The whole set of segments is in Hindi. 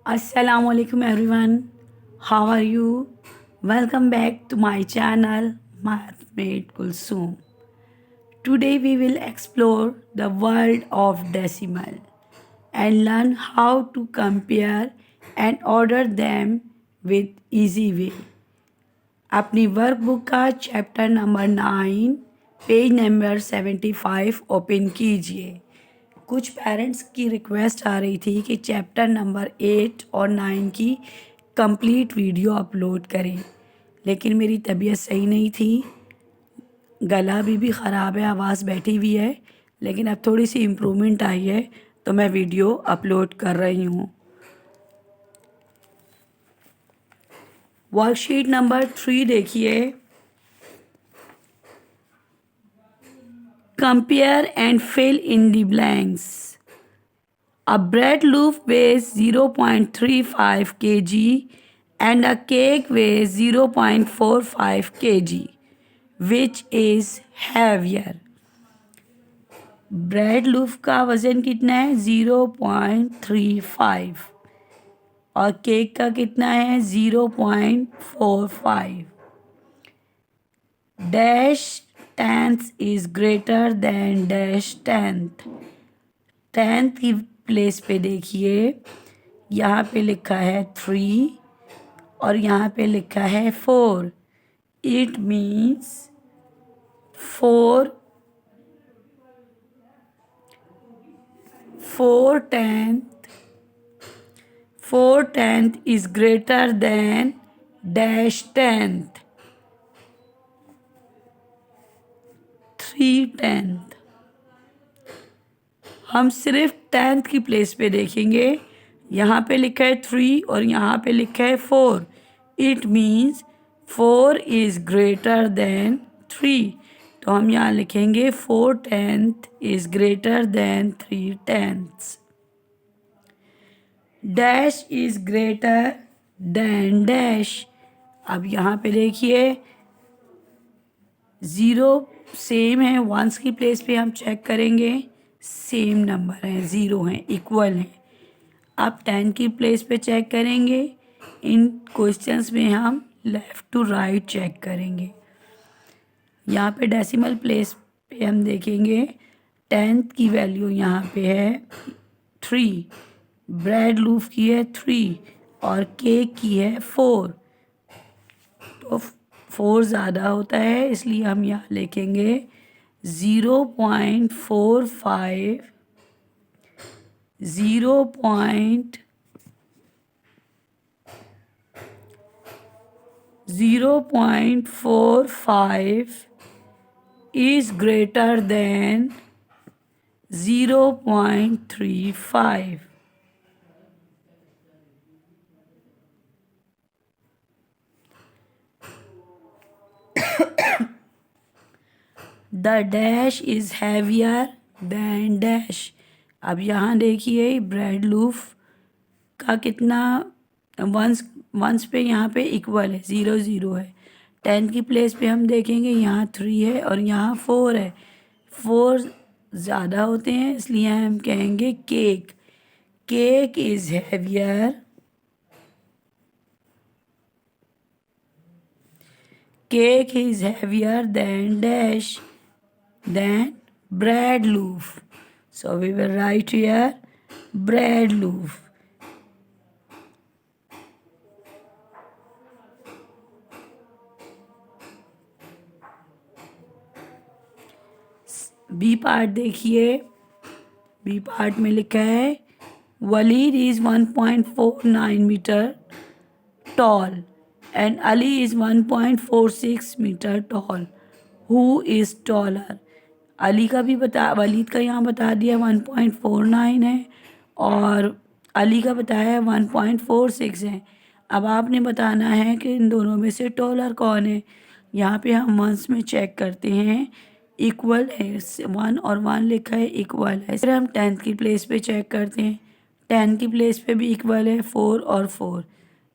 Assalamualaikum everyone. How are you? Welcome back to my channel Mathmate Kulsum. Today we will explore the world of decimal and learn how to compare and order them with easy way. अपनी वर्कबुक का chapter number 9 page number 75 open कीजिए। कुछ पेरेंट्स की रिक्वेस्ट आ रही थी कि चैप्टर नंबर 8 और 9 की कंप्लीट वीडियो अपलोड करें, लेकिन मेरी तबीयत सही नहीं थी, गला भी ख़राब है, आवाज़ बैठी हुई है, लेकिन अब थोड़ी सी इम्प्रूवमेंट आई है तो मैं वीडियो अपलोड कर रही हूँ। वर्कशीट नंबर 3 देखिए। Compare and fill in the blanks. A bread loaf weighs 0.35 kg and a cake weighs 0.45 kg. Which is heavier? Bread लूफ का वज़न कितना है? 0.35 और केक का कितना है? 0.45. Dash tenth is greater than dash tenth. Tenth की प्लेस पे देखिए, यहाँ पे लिखा है 3 और यहाँ पे लिखा है 4. It means 4 4/10 is greater than dash 10th 3/10। हम सिर्फ 10th की प्लेस पे देखेंगे, यहाँ पे लिखा है 3 और यहाँ पे लिखा है 4। It means 4 is greater than 3, तो हम यहाँ लिखेंगे 4/10 is greater than 3/10। Dash is greater than dash. अब यहाँ पे देखिए 0 सेम है, वंस की प्लेस पे हम चेक करेंगे, सेम नंबर है, 0 है, इक्वल है। अब 10 की प्लेस पे चेक करेंगे, इन क्वेश्चंस में हम लेफ़्ट टू राइट चेक करेंगे। यहाँ पे डेसिमल प्लेस पे हम देखेंगे 10th की वैल्यू यहाँ पे है 3, ब्रेड लूफ की है 3 और केक की है 4, तो 4 ज़्यादा होता है, इसलिए हम यहाँ लिखेंगे 0.45 0.45 is greater than 0.35. The dash is heavier than dash. अब यहाँ देखिए ब्रेड लूफ का कितना वंस पे यहाँ पे इक्वल है, 0 है। 10 की प्लेस पे हम देखेंगे, यहाँ 3 है और यहाँ 4 है। 4 ज़्यादा होते हैं, इसलिए हम कहेंगे cake. Cake is heavier, cake is heavier than dash than bread loaf. So we will write here bread loaf. B part देखिए, बी पार्ट में लिखा है Waleed is 1.49 metre tall and Ali is 1.46 metre tall. Who is taller? Ali का भी वलीद का यहाँ बता दिया 1.49 है और अली का बताया 1.46 है। अब आपने बताना है कि इन दोनों में से टॉलर कौन है। यहाँ पे हम वंस में चेक करते हैं, इक्वल है, 1 और 1 लिखा है, इक्वल है। फिर हम 10th की प्लेस पे चेक करते हैं, 10 की प्लेस पे भी इक्वल है, 4 और 4।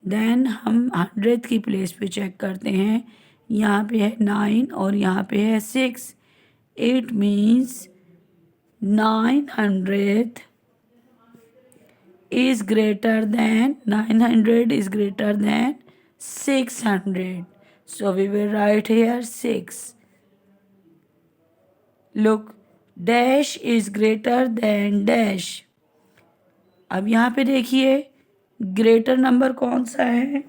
देन हम 100th की प्लेस पे चेक करते हैं, यहाँ पे है 9 और यहाँ पे है 6। It means 900 is greater than 900 is greater than 600. So we will write here 6. Look, dash is greater than dash. अब यहाँ पे देखिए ग्रेटर नंबर कौन सा है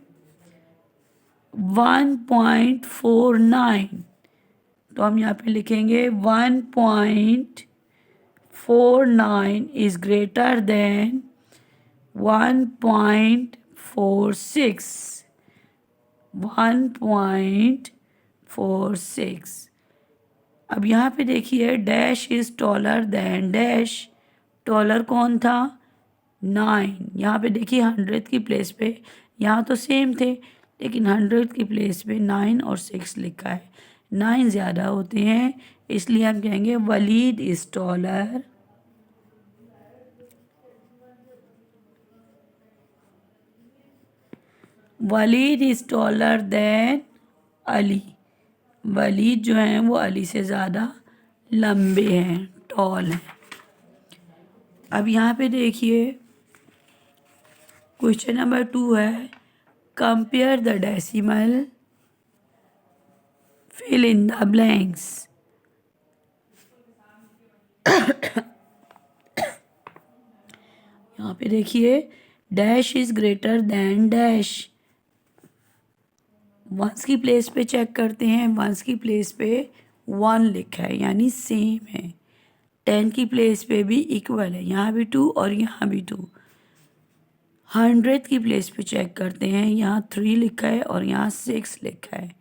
1.49. तो हम यहाँ पे लिखेंगे 1.49 इज ग्रेटर देन 1.46. 1.46. अब यहाँ पे देखिए dash is taller then dash. Taller कौन था 9. यहाँ पे देखिए 100 की प्लेस पे यहाँ तो सेम थे लेकिन 100 की प्लेस पे 9 और 6 लिखा है. 9 ज़्यादा होते हैं इसलिए हम कहेंगे Waleed is taller. Waleed is taller than Ali. Waleed जो हैं वो अली से ज़्यादा लंबे हैं, टॉल हैं. अब यहाँ पे देखिए क्वेश्चन नंबर 2 है compare the decimal fill in the blanks. यहाँ पे देखिए dash is greater than dash. Ones की प्लेस पे चेक करते हैं. वंस की प्लेस पे 1 लिखा है यानी सेम है. 10 की प्लेस पे भी इक्वल है, यहाँ भी 2 और यहाँ भी 2. 100 की प्लेस पे चेक करते हैं. यहाँ 3 लिखा है और यहाँ 6 लिखा है.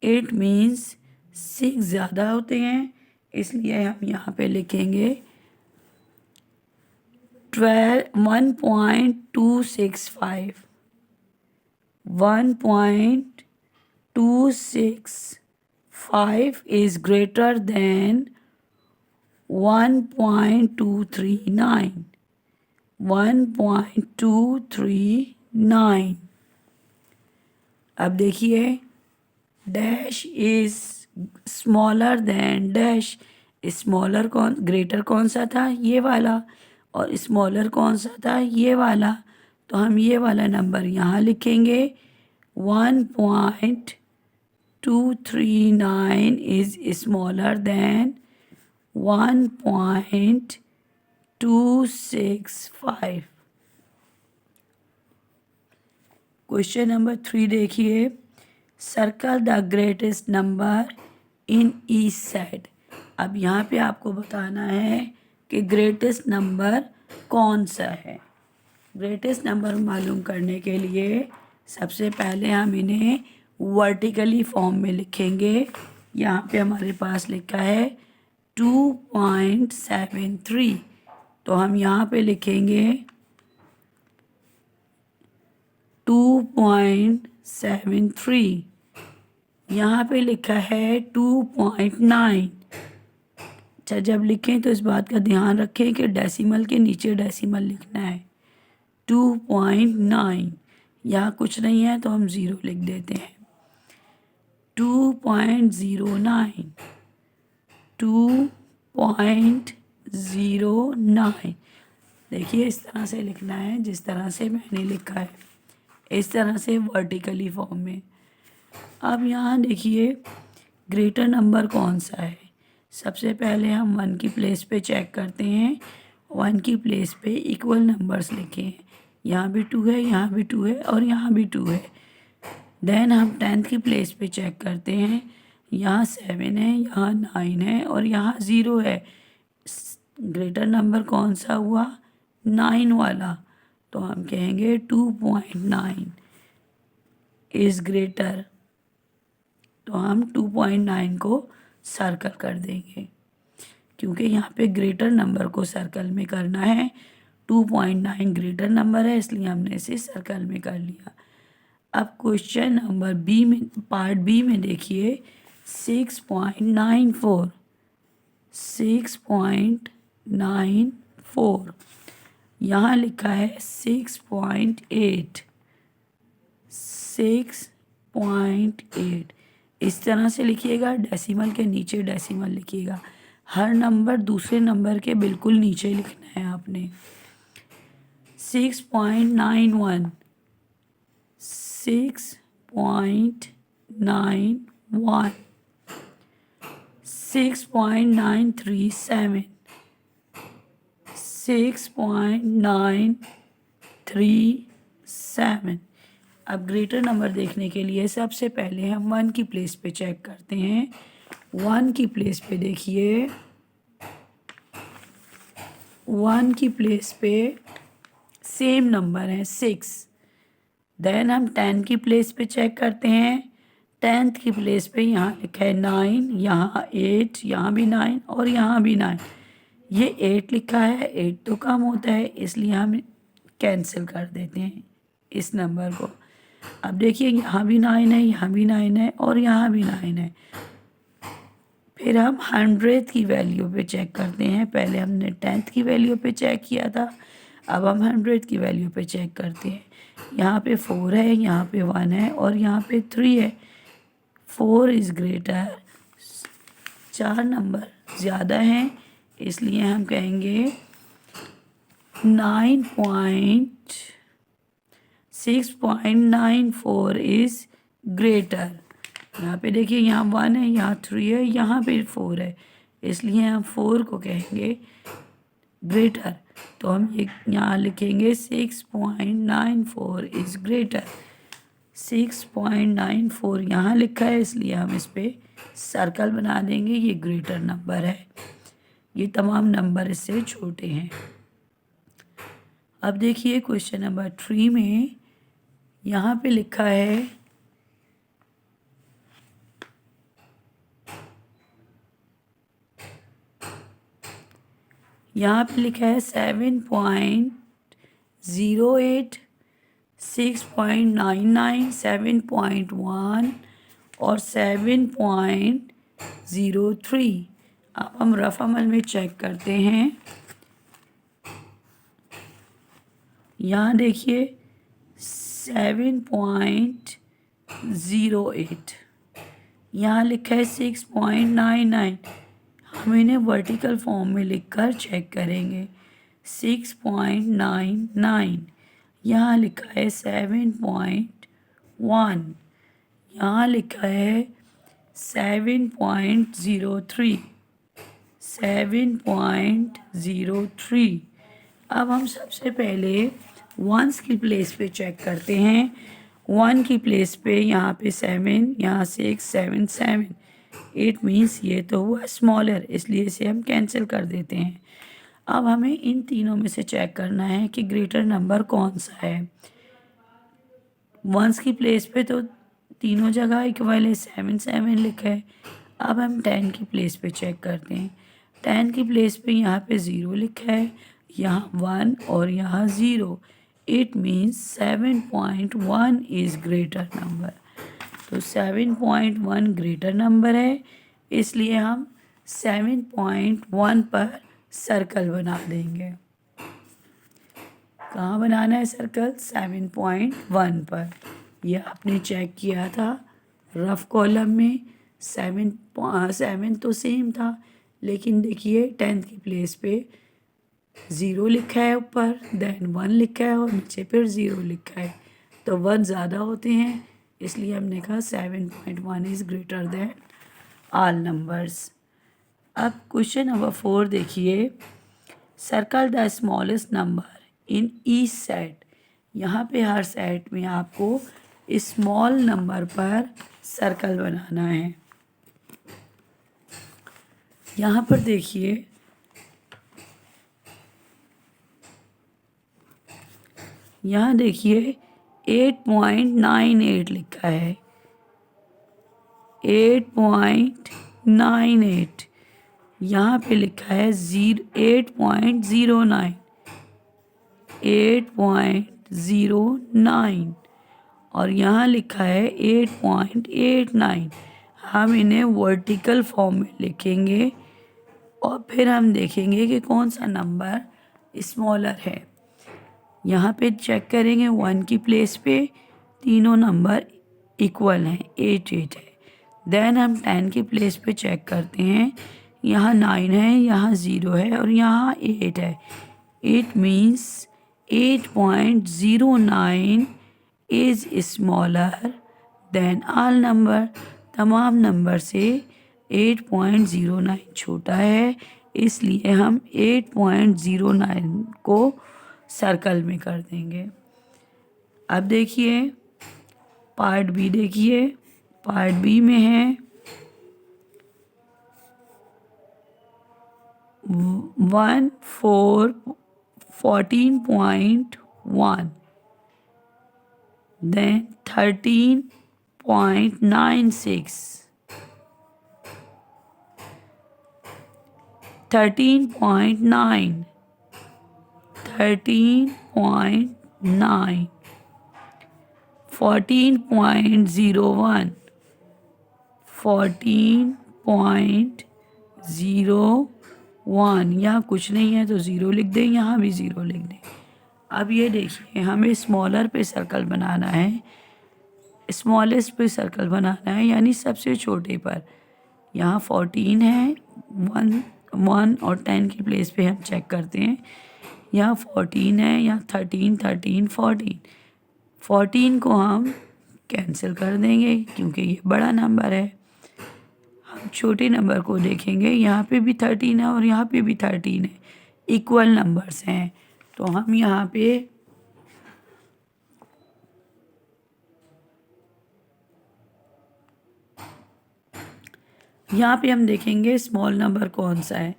इट मीन्स 6 ज़्यादा होते हैं इसलिए हम यहाँ पे लिखेंगे 1.265. 1.265 is greater than 1.239. 1.239. अब देखिए dash is smaller than dash. Smaller कौन ग्रेटर कौन सा था ये वाला और स्मॉलर कौन सा था ये वाला. तो हम ये वाला नंबर यहाँ लिखेंगे 1.239 is smaller than 1.265. Question number 3 देखिए circle the greatest number in each side. अब यहाँ पे आपको बताना है कि ग्रेटेस्ट नंबर कौन सा है. ग्रेटेस्ट नंबर मालूम करने के लिए सबसे पहले हम इन्हें वर्टिकली फॉर्म में लिखेंगे. यहाँ पे हमारे पास लिखा है 2.73. तो हम यहाँ पे लिखेंगे 2.73. यहाँ पे लिखा है 2.9. अच्छा जब लिखें तो इस बात का ध्यान रखें कि डेसिमल के नीचे डेसिमल लिखना है. 2.9. यहाँ कुछ नहीं है तो हम 0 लिख देते हैं. 2.09. 2.09. देखिए इस तरह से लिखना है जिस तरह से मैंने लिखा है, इस तरह से वर्टिकली फॉर्म में. अब यहाँ देखिए ग्रेटर नंबर कौन सा है. सबसे पहले हम 1 की प्लेस पे चेक करते हैं. 1 की प्लेस पे इक्वल नंबर्स लिखे हैं. यहाँ भी 2 है, यहाँ भी 2 है और यहाँ भी 2 है. देन हम 10th की प्लेस पे चेक करते हैं. यहाँ 7 है, यहाँ 9 है और यहाँ 0 है. ग्रेटर नंबर कौन सा हुआ 9 वाला. तो हम कहेंगे 2.9 इज़ ग्रेटर. तो हम 2.9 को सर्कल कर देंगे क्योंकि यहाँ पे ग्रेटर नंबर को सर्कल में करना है. 2.9 ग्रेटर नंबर है इसलिए हमने इसे सर्कल में कर लिया. अब क्वेश्चन नंबर बी में पार्ट बी में देखिए 6.94. 6.94. यहाँ लिखा है 6.8. 6.8. इस तरह से लिखिएगा. डेसिमल के नीचे डेसिमल लिखिएगा. हर नंबर दूसरे नंबर के बिल्कुल नीचे लिखना है आपने. 6.91, 6.91, 6.937, 6.937। अब ग्रेटर नंबर देखने के लिए सबसे पहले हम 1 की प्लेस पे चेक करते हैं। 1 की प्लेस पे देखिए, 1 की प्लेस पे सेम नंबर है 6। देन हम 10 की प्लेस पे चेक करते हैं। 10th की प्लेस पे यहाँ लिखा है 9, यहाँ 8, यहाँ भी 9 और यहाँ भी 9। ये 8 लिखा है, 8 तो कम होता है, इसलिए हम कैंसिल कर देते हैं इस नंबर को। अब देखिए यहाँ भी 9 है, यहाँ भी 9 है और यहाँ भी 9 है। फिर हम 100th की वैल्यू पे चेक करते हैं। पहले हमने 10th की वैल्यू पे चेक किया था, अब हम 100th की वैल्यू पे चेक करते हैं। यहाँ पे 4 है, यहाँ पे 1 है और यहाँ पे 3 है। 4 इज़ ग्रेटर, 4 नंबर ज़्यादा हैं, इसलिए हम कहेंगे 6.94 इज़ ग्रेटर। यहाँ पे देखिए, यहाँ 1 है, यहाँ 3 है, यहाँ पे 4 है, इसलिए हम 4 को कहेंगे ग्रेटर। तो हम यहाँ लिखेंगे 6.94 इज़ ग्रेटर। 6.94 यहाँ लिखा है, इसलिए हम इस पर सर्कल बना देंगे, ये ग्रेटर नंबर है। ये तमाम नंबर इससे छोटे हैं। अब देखिए क्वेश्चन नंबर 3 में यहाँ पे लिखा है यहाँ पे लिखा है 7.08, 6.99, 7.1 और 7.03। अब हम रफ अमल में चेक करते हैं। यहाँ देखिए 7.08, यहाँ लिखा है 6.99। हम इन्हें वर्टिकल फॉर्म में लिखकर चेक करेंगे। 6.99, यहाँ लिखा है 7.1, यहाँ लिखा है 7.03, 7.03। अब हम सबसे पहले वंस की प्लेस पे चेक करते हैं। 1 की प्लेस पे यहाँ पे 7, यहाँ 6, 7, 7, 8 मीन्स ये तो हुआ स्मॉलर, इसलिए इसे हम कैंसिल कर देते हैं। अब हमें इन तीनों में से चेक करना है कि ग्रेटर नंबर कौन सा है। वंस की प्लेस पे तो तीनों जगह इक्वल है, 7, 7 लिखा है। अब हम 10 की प्लेस पे चेक करते हैं। 10 की प्लेस पे यहाँ पे 0 लिखा है, यहाँ 1 और यहाँ 0। It means 7.1 is greater number. तो 7.1 ग्रेटर नंबर है, इसलिए हम 7.1 पर सर्कल बना देंगे। कहाँ बनाना है सर्कल? 7.1 पर। यह आपने चेक किया था रफ कॉलम में। 7 तो सेम था, लेकिन देखिए 10th की प्लेस पे 0 लिखा है ऊपर, देन 1 लिखा है और नीचे फिर 0 लिखा है, तो 1 ज़्यादा होते हैं, इसलिए हमने कहा 7.1 is greater than all numbers. अब क्वेश्चन नंबर 4 देखिए। Circle the smallest number in each set. यहाँ पे हर सेट में आपको स्मॉल नंबर पर सर्कल बनाना है। यहाँ पर देखिए, यहाँ देखिए 8.98 लिखा है, 8.98। यहाँ पे लिखा है 8.09, 8.09 और यहाँ लिखा है 8.89। हम इन्हें वर्टिकल फॉर्म में लिखेंगे और फिर हम देखेंगे कि कौन सा नंबर स्मॉलर है। यहाँ पे चेक करेंगे 1 की प्लेस पे तीनों नंबर इक्वल हैं, 8 8 है। देन हम 10 की प्लेस पे चेक करते हैं। यहाँ 9 है, यहाँ 0 है और यहाँ 8 है। It means 8.09 is smaller than all number. तमाम नंबर से 8.09 छोटा है, इसलिए हम 8.09 को सर्कल में कर देंगे। अब देखिए पार्ट बी, देखिए पार्ट बी में है 14.1 then 13.96 13.9 13.9 14.01 14.01। यहाँ कुछ नहीं है तो ज़ीरो लिख दें, यहाँ भी ज़ीरो लिख दें। अब ये देखिए हमें स्मॉलर पे सर्कल बनाना है, स्मॉलेस्ट पे सर्कल बनाना है, यानी सबसे छोटे पर। यहाँ 14 है, 1 और 10 की प्लेस पे हम चेक करते हैं। यहाँ 14 है, यहाँ 13 13 14 14 को हम कैंसिल कर देंगे क्योंकि ये बड़ा नंबर है। हम छोटे नंबर को देखेंगे, यहाँ पे भी 13 है और यहाँ पे भी 13 है, इक्वल नंबर्स हैं। तो हम यहाँ पे हम देखेंगे स्मॉल नंबर कौन सा है।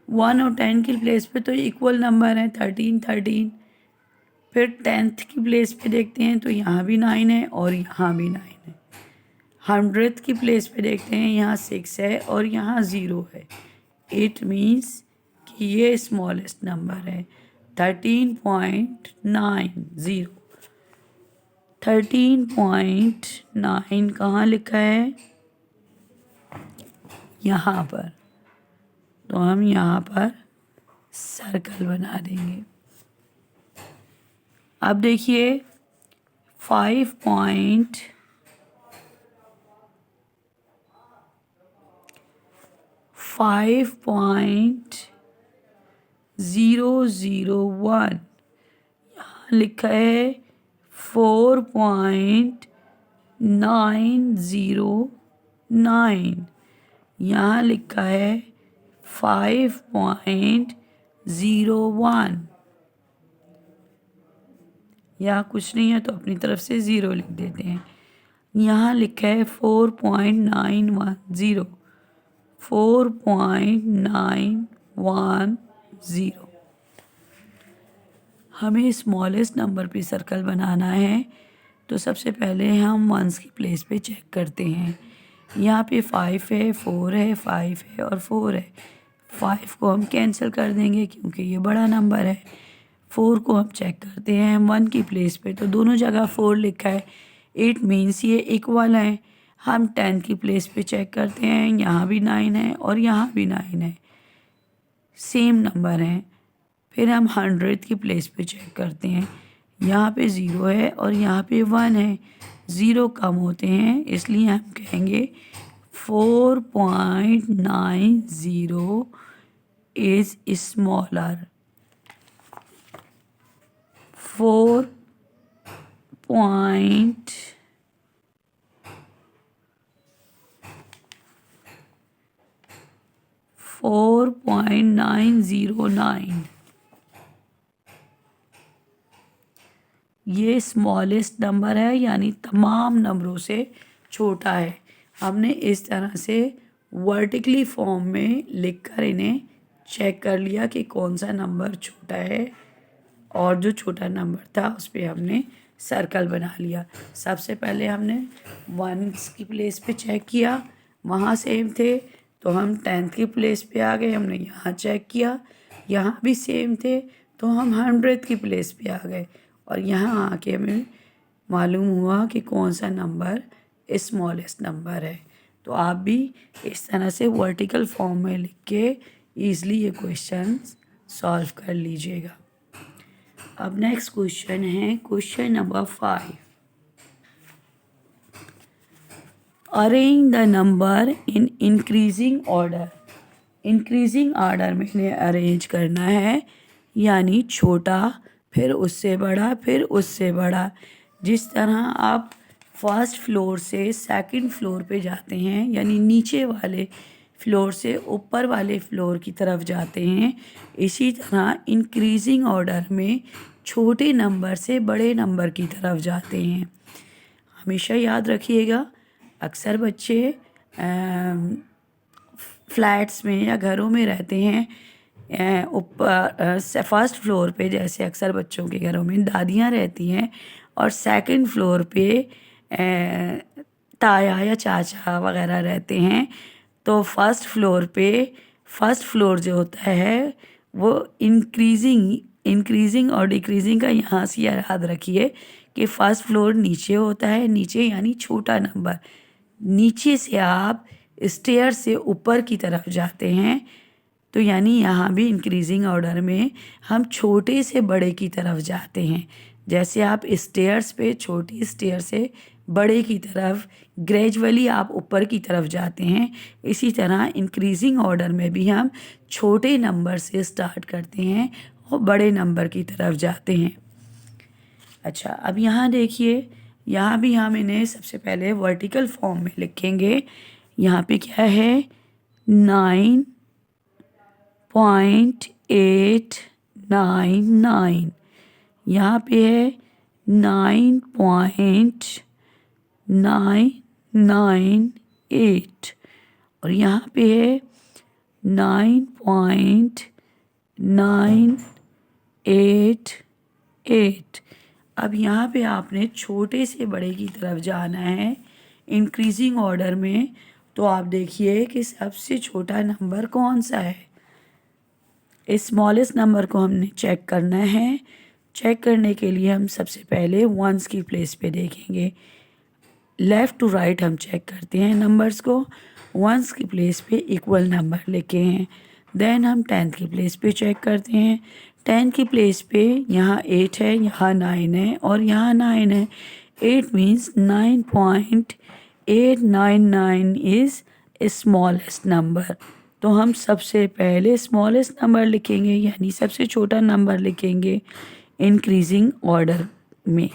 1 और 10 की प्लेस पे तो इक्वल नंबर है 13 13। फिर 10th की प्लेस पे देखते हैं तो यहाँ भी 9 है और यहाँ भी 9 है। 100th की प्लेस पे देखते हैं, यहाँ 6 है और यहाँ 0 है। इट मीन्स कि ये स्मॉलेस्ट नंबर है 13.90। 13.9 कहाँ लिखा है? यहाँ पर। तो हम यहाँ पर सर्कल बना देंगे। अब देखिए 5.001 यहाँ लिखा है 4.909। यहाँ लिखा है 5.01। यहाँ कुछ नहीं है तो अपनी तरफ से ज़ीरो लिख देते हैं। यहाँ लिखा है 4.910 4.910। हमें स्मॉलेस्ट नंबर पे सर्कल बनाना है तो सबसे पहले हम वंस की प्लेस पे चेक करते हैं। यहाँ पे 5 है, 4 है, 5 है और 4 है। 5 को हम कैंसिल कर देंगे क्योंकि ये बड़ा नंबर है। 4 को हम चेक करते हैं 1 की प्लेस पे तो दोनों जगह 4 लिखा है, इट मीन्स ये इक्वल है। हम 10 की प्लेस पे चेक करते हैं, यहाँ भी 9 है और यहाँ भी 9 है, सेम नंबर हैं। फिर हम 100 की प्लेस पे चेक करते हैं, यहाँ पे 0 है और यहाँ पे 1 है, 0 कम होते हैं इसलिए हम कहेंगे 4.90 इज़ स्मॉलर। 4.909 ये स्मॉलेस्ट नंबर है, यानी तमाम नंबरों से छोटा है। हमने इस तरह से वर्टिकली फॉर्म में लिखकर इन्हें चेक कर लिया कि कौन सा नंबर छोटा है और जो छोटा नंबर था उस पर हमने सर्कल बना लिया। सबसे पहले हमने 1 की प्लेस पे चेक किया, वहाँ सेम थे तो हम 10th की प्लेस पे आ गए, हमने यहाँ चेक किया, यहाँ भी सेम थे तो हम 100th की प्लेस पे आ गए और यहाँ आके हमें मालूम हुआ कि कौन सा नंबर स्मॉलेस्ट नंबर है। तो आप भी इस तरह से वर्टिकल फॉर्म में लिख के ईज़िली ये क्वेश्चन सॉल्व कर लीजिएगा। अब नेक्स्ट क्वेश्चन है question number 5। Arrange the number in increasing order. Increasing order में इन्हें अरेंज करना है, यानी छोटा फिर उससे बड़ा, फिर उससे बड़ा। जिस तरह आप फर्स्ट फ्लोर से सेकंड फ्लोर पे जाते हैं, यानी नीचे वाले फ्लोर से ऊपर वाले फ्लोर की तरफ जाते हैं, इसी तरह इंक्रीजिंग ऑर्डर में छोटे नंबर से बड़े नंबर की तरफ जाते हैं। हमेशा याद रखिएगा, अक्सर बच्चे फ्लैट्स में या घरों में रहते हैं, ऊपर फर्स्ट फ्लोर पे जैसे अक्सर बच्चों के घरों में दादियाँ रहती हैं, और सेकंड फ्लोर पे ताया या चाचा वगैरह रहते हैं। तो फर्स्ट फ्लोर पे फर्स्ट फ्लोर जो होता है वो इंक्रीजिंग और डिक्रीजिंग का यहाँ से याद रखिए कि फर्स्ट फ्लोर नीचे होता है, नीचे यानी छोटा नंबर। नीचे से आप स्टेयर से ऊपर की तरफ जाते हैं, तो यानी यहाँ भी इंक्रीजिंग ऑर्डर में हम छोटे से बड़े की तरफ जाते हैं। जैसे आप स्टेयर्स पे छोटी स्टेयर से बड़े की तरफ ग्रेजुअली आप ऊपर की तरफ जाते हैं, इसी तरह इंक्रीजिंग ऑर्डर में भी हम छोटे नंबर से स्टार्ट करते हैं और बड़े नंबर की तरफ जाते हैं। अच्छा, अब यहाँ देखिए, यहाँ भी हम इन्हें सबसे पहले वर्टिकल फॉर्म में लिखेंगे। यहाँ पे क्या है, 9.899। यहाँ पे है 9.998, और यहाँ पे है 9.988। अब यहाँ पे आपने छोटे से बड़े की तरफ जाना है इंक्रीजिंग ऑर्डर में। तो आप देखिए कि सबसे छोटा नंबर कौन सा है। स्मॉलेस्ट नंबर को हमने चेक करना है। चेक करने के लिए हम सबसे पहले वंस की प्लेस पे देखेंगे। लेफ़्ट टू राइट हम चेक करते हैं नंबर्स को। वंस की प्लेस पे इक्वल नंबर लिखे हैं। देन हम टेंथ की प्लेस पे चेक करते हैं। टेंथ की प्लेस पे यहाँ 8 है, यहाँ 9 है और यहाँ 9 है। 8 मीन्स 9.899 इज़ स्मॉलेस्ट नंबर। तो हम सबसे पहले स्मॉलेस्ट नंबर लिखेंगे, यानी सबसे छोटा नंबर लिखेंगे इंक्रीजिंग ऑर्डर में।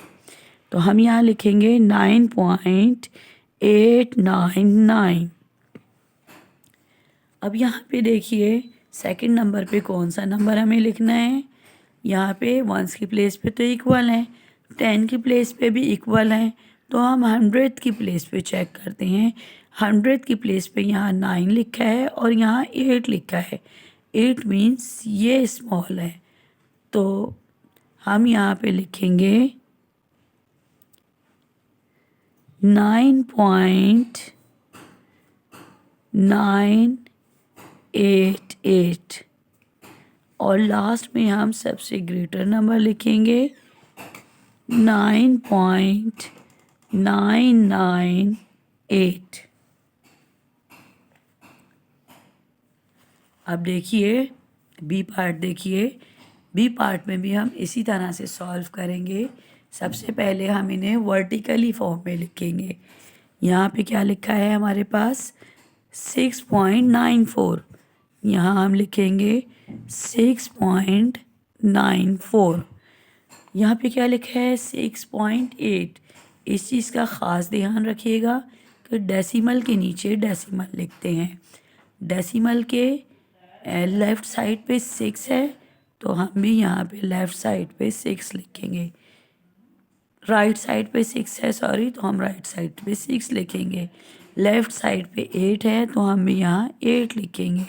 तो हम यहाँ लिखेंगे 9.899। अब यहाँ पे देखिए सेकंड नंबर पे कौन सा नंबर हमें लिखना है। यहाँ पे वंस की प्लेस पे तो इक्वल है, 10 की प्लेस पे भी इक्वल है, तो हम 100 की प्लेस पे चेक करते हैं। 100 की प्लेस पे यहाँ 9 लिखा है और यहाँ 8 लिखा है। 8 मीन्स ये स्मॉल है, तो हम यहाँ पे लिखेंगे 9.988, और लास्ट में हम सबसे ग्रेटर नंबर लिखेंगे 9.998। अब देखिए बी पार्ट देखिए। बी पार्ट में भी हम इसी तरह से सॉल्व करेंगे। सबसे पहले हम इन्हें वर्टिकली फॉर्म में लिखेंगे। यहाँ पे क्या लिखा है हमारे पास 6.94, यहाँ हम लिखेंगे 6.94। यहाँ पे क्या लिखा है 6.8। इस चीज़ का ख़ास ध्यान रखिएगा कि डेसिमल के नीचे डेसिमल लिखते हैं। डेसिमल के लेफ़्ट साइड पे 6 है, तो हम भी यहाँ पे लेफ़्ट साइड पे 6 लिखेंगे। राइट साइड पे 6 है, सॉरी, तो हम राइट साइड पे 6 लिखेंगे। लेफ़्ट साइड पे 8 है, तो हम भी यहाँ 8 लिखेंगे।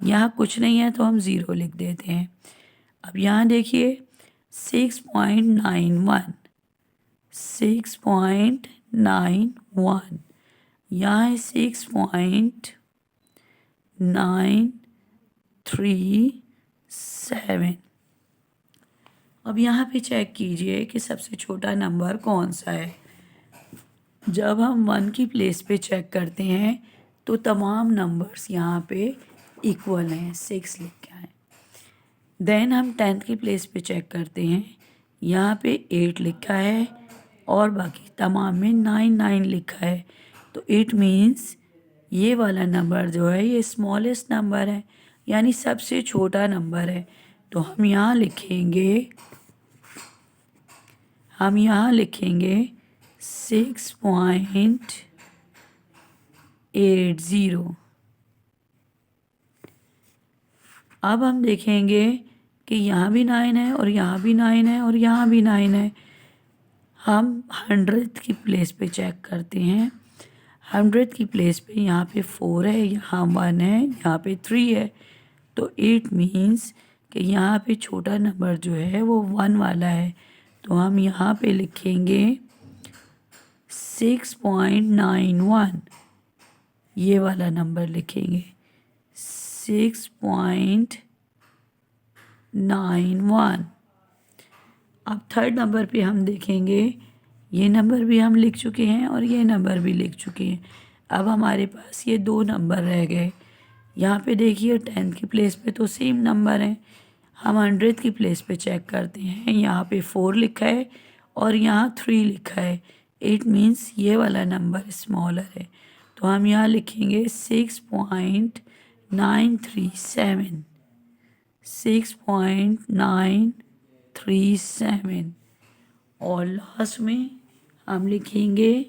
यहाँ कुछ नहीं है तो हम 0 लिख देते हैं। अब यहाँ देखिए 6.91, 6.91, यहाँ है 6.937। अब यहाँ पे चेक कीजिए कि सबसे छोटा नंबर कौन सा है। जब हम 1 की प्लेस पे चेक करते हैं तो तमाम नंबर्स यहाँ पे इक्वल हैं, 6 लिखा है। देन हम 10th की प्लेस पे चेक करते हैं, यहाँ पे 8 लिखा है और बाकी तमाम में 9 लिखा है। तो इट मीन्स ये वाला नंबर जो है ये स्मॉलेस्ट नंबर है, यानी सबसे छोटा नंबर है। तो हम यहाँ लिखेंगे हम यहाँ लिखेंगे 6.80। अब हम देखेंगे कि यहाँ भी 9 है और यहाँ भी 9 है और यहाँ भी 9 है। हम 100th की प्लेस पे चेक करते हैं। 100th की प्लेस पे यहाँ पे 4 है, यहाँ 1 है, यहाँ पे 3 है। तो इट मीन्स कि यहाँ पे छोटा नंबर जो है वो 1 वाला है। तो हम यहाँ पे लिखेंगे 6.91, ये वाला नंबर लिखेंगे 6.91। अब थर्ड नंबर पे हम देखेंगे, ये नंबर भी हम लिख चुके हैं और ये नंबर भी लिख चुके हैं। अब हमारे पास ये 2 नंबर रह गए। यहाँ पे देखिए 10th की प्लेस पे तो सेम नंबर है। हम 100th की प्लेस पे चेक करते हैं। यहाँ पे 4 लिखा है और यहाँ 3 लिखा है। इट मीन्स ये वाला नंबर स्मॉलर है। तो हम यहाँ लिखेंगे 6.937, 6.937। और लास्ट में हम लिखेंगे,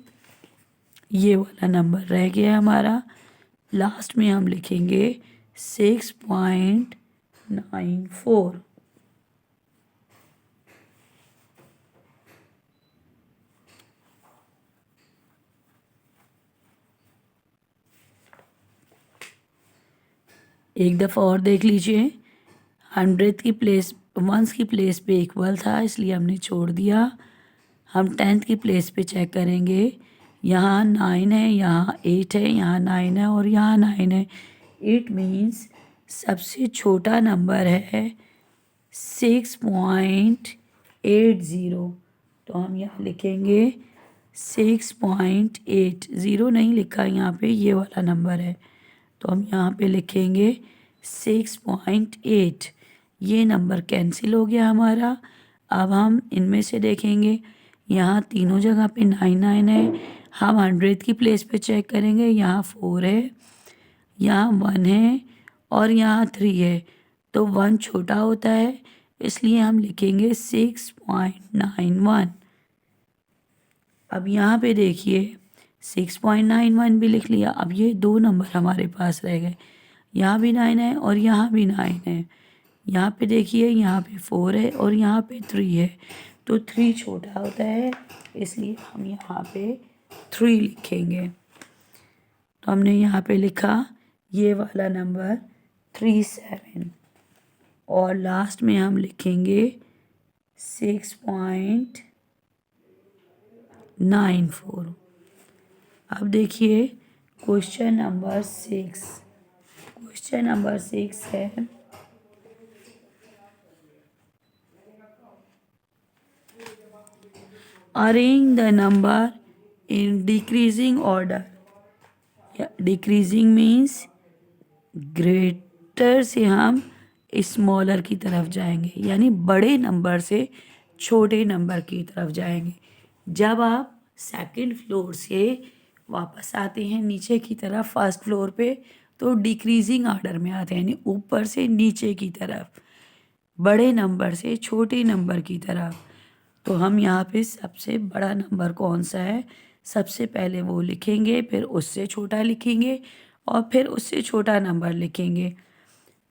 ये वाला नंबर रह गया हमारा। लास्ट में हम लिखेंगे 6.94। एक दफ़ा और देख लीजिए। 100th की प्लेस, 1s की प्लेस पे इक्वल था इसलिए हमने छोड़ दिया। हम 10th की प्लेस पे चेक करेंगे। यहाँ 9 है, यहाँ 8 है, यहाँ 9 है और यहाँ 9 है। इट मीन्स सबसे छोटा नंबर है 6.80। तो हम यहाँ लिखेंगे 6.8। ज़ीरो नहीं लिखा यहाँ पे, ये वाला नंबर है। तो हम यहाँ पे लिखेंगे 6.8। ये नंबर कैंसिल हो गया हमारा। अब हम इनमें से देखेंगे, यहाँ तीनों जगह पे 9 है। हम 100th की प्लेस पे चेक करेंगे। यहाँ 4 है, यहाँ 1 है और यहाँ 3 है। तो 1 छोटा होता है इसलिए हम लिखेंगे 6.91। अब यहाँ पे देखिए 6.91 भी लिख लिया। अब ये 2 नंबर हमारे पास रह गए। यहाँ भी 9 है और यहाँ भी 9 है। यहाँ पे देखिए, यहाँ पे 4 है और यहाँ पे 3 है। तो 3 छोटा होता है इसलिए हम यहाँ पे 3 लिखेंगे। तो हमने यहाँ पे लिखा ये वाला नंबर 37। और लास्ट में हम लिखेंगे 6.94। अब देखिए क्वेश्चन नंबर 6। क्वेश्चन नंबर 6 है, arrange the number in decreasing order. Decreasing means greater से हम स्मॉलर की तरफ जाएंगे, यानी बड़े नंबर से छोटे नंबर की तरफ जाएंगे। जब आप सेकंड फ्लोर से वापस आते हैं नीचे की तरफ फर्स्ट फ्लोर पे, तो डिक्रीजिंग ऑर्डर में आते हैं, यानी ऊपर से नीचे की तरफ, बड़े नंबर से छोटे नंबर की तरफ। तो हम यहाँ पे सबसे बड़ा नंबर कौन सा है सबसे पहले वो लिखेंगे, फिर उससे छोटा लिखेंगे और फिर उससे छोटा नंबर लिखेंगे।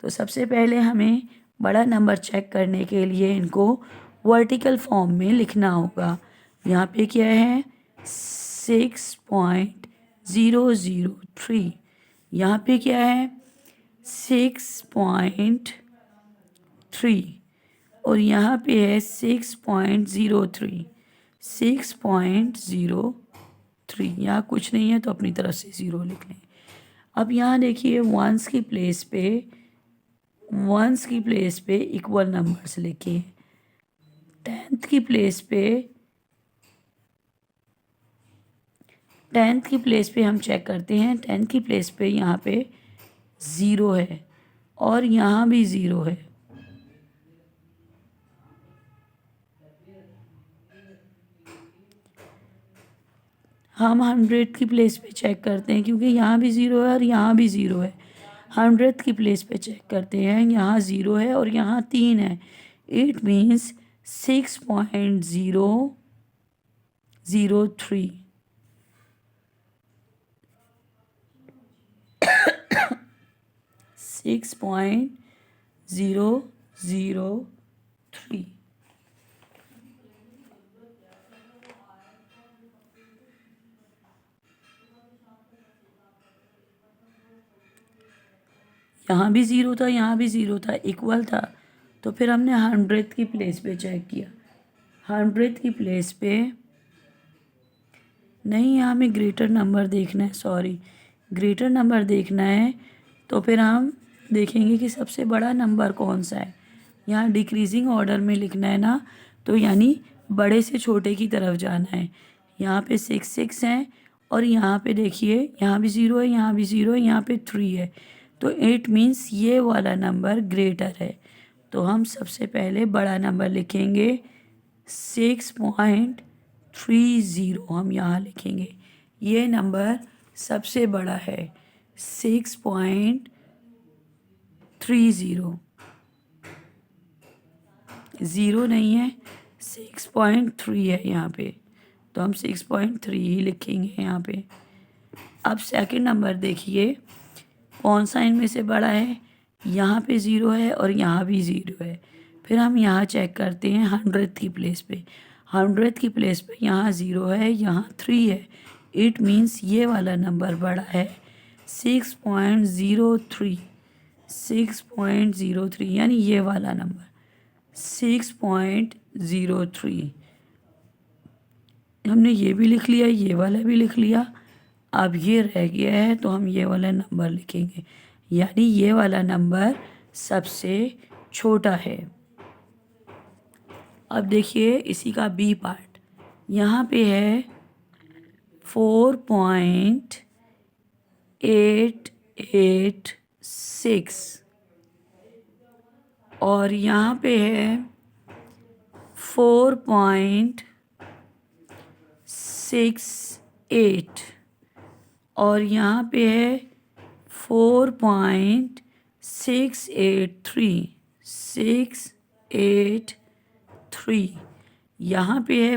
तो सबसे पहले हमें बड़ा नंबर चेक करने के लिए इनको वर्टिकल फॉर्म में लिखना होगा। यहाँ पे क्या है 6.003। यहाँ पे क्या है 6.3 और यहाँ पे है 6.03। 6.03 यहाँ कुछ नहीं है तो अपनी तरफ से 0 लिख लें। अब यहाँ देखिए वंस की प्लेस पे इक्वल नंबर्स लिखिए। 10th की प्लेस पे हम चेक करते हैं। 10th की प्लेस पे यहाँ पे 0 है और यहाँ भी 0 है। हम 100 की प्लेस पे चेक करते हैं क्योंकि यहाँ भी 0 है और यहाँ भी 0 है। 100 की प्लेस पे चेक करते हैं, यहाँ 0 है और यहाँ 3 है। इट मीन्स 6.0 6.03 6.003 यहाँ भी ज़ीरो था, यहाँ भी ज़ीरो था, इक्वल था। तो फिर हमने 100th की प्लेस पे चेक किया। 100th की प्लेस पे नहीं, यहाँ हमें ग्रेटर नंबर देखना है, सॉरी, ग्रेटर नंबर देखना है। तो फिर हम देखेंगे कि सबसे बड़ा नंबर कौन सा है। यहाँ डिक्रीजिंग ऑर्डर में लिखना है ना, तो यानी बड़े से छोटे की तरफ जाना है। यहाँ पे 6 हैं और यहाँ पे देखिए, यहाँ भी ज़ीरो है, यहाँ भी ज़ीरो है, यहाँ पे 3 है। तो इट मीन्स ये वाला नंबर ग्रेटर है। तो हम सबसे पहले बड़ा नंबर लिखेंगे 6.30 हम यहाँ लिखेंगे। ये नंबर सबसे बड़ा है 6.30। ज़ीरो नहीं है, 6.3 है यहाँ पे, तो हम 6.3 ही लिखेंगे यहाँ पे। अब सेकंड नंबर देखिए कौन सा इनमें से बड़ा है। यहाँ पे ज़ीरो है और यहाँ भी ज़ीरो है। फिर हम यहाँ चेक करते हैं 100th की प्लेस पे। 100th की प्लेस पे यहाँ ज़ीरो है, यहाँ 3 है। इट मीन्स ये वाला नंबर बड़ा है 6.03। 6.03 यानी ये वाला नंबर 6.03। हमने ये भी लिख लिया, ये वाला भी लिख लिया। अब ये रह गया है, तो हम ये वाला नंबर लिखेंगे, यानी ये वाला नंबर सबसे छोटा है। अब देखिए इसी का बी पार्ट, यहाँ पे है 4.886 और यहाँ पे है 4.68 और यहाँ पे है 4.683 यहाँ पे है